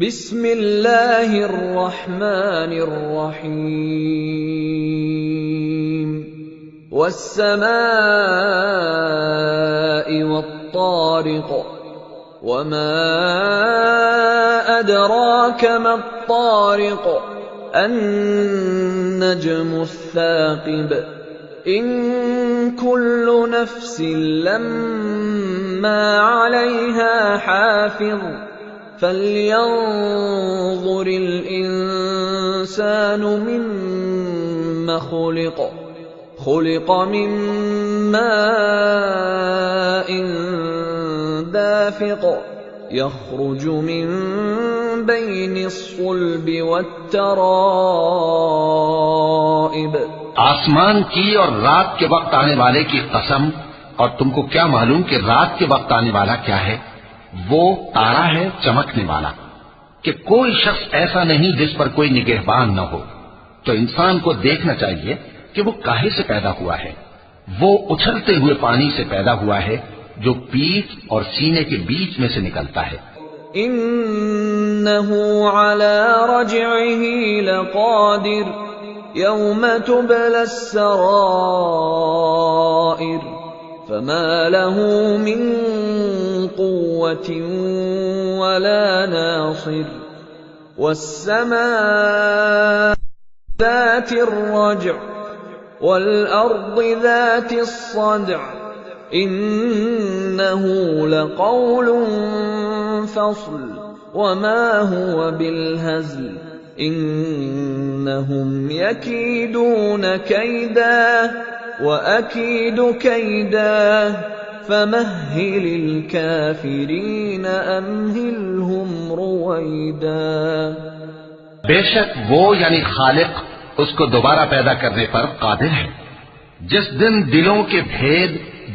بسم اللہ الرحمن الرحیم والسماء والطارق وما ادراک ما الطارق النجم الثاقب ان كل نفس لما عليها حافظ فلينظر الإنسان مما خلق من ماء دافق يخرج من بين الصلب والترائب آسمان کی اور رات کے وقت آنے والے کی قسم، اور تم کو کیا معلوم کہ رات کے وقت آنے والا کیا ہے؟ وہ تارا ہے چمکنے والا، کہ کوئی شخص ایسا نہیں جس پر کوئی نگہبان نہ ہو۔ تو انسان کو دیکھنا چاہیے کہ وہ کاہے سے پیدا ہوا ہے۔ وہ اچھلتے ہوئے پانی سے پیدا ہوا ہے جو پیٹھ اور سینے کے بیچ میں سے نکلتا ہے۔ انه على رجعه لقادر يوم تبلى السرائر فما له من قوة ولا ناصر والسماء ذات الرجع والأرض ذات الصدع إنه لقول فصل وما هو بالهزل إنهم يكيدون كيدا وَأَكِيدُ كَيْدًا فَمَهِّلِ الْكَافِرِينَ أَمْهِلْهُمْ رُوَيْدًا۔ بے شک وہ یعنی خالق اس کو دوبارہ پیدا کرنے پر قادر ہے۔ جس دن دلوں کے بھید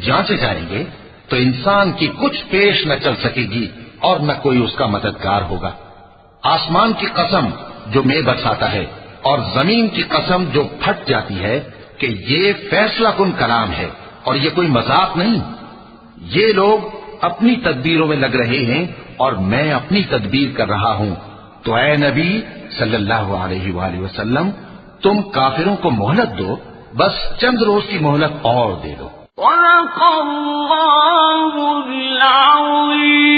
جانچے جائیں گے تو انسان کی کچھ پیش نہ چل سکے گی اور نہ کوئی اس کا مددگار ہوگا۔ آسمان کی قسم جو مے برساتا ہے اور زمین کی قسم جو پھٹ جاتی ہے کہ یہ فیصلہ کن کلام ہے اور یہ کوئی مذاق نہیں۔ یہ لوگ اپنی تدبیروں میں لگ رہے ہیں اور میں اپنی تدبیر کر رہا ہوں۔ تو اے نبی صلی اللہ علیہ وآلہ وسلم، تم کافروں کو مہلت دو، بس چند روز کی مہلت اور دے دو۔ صدق اللہ العظیم۔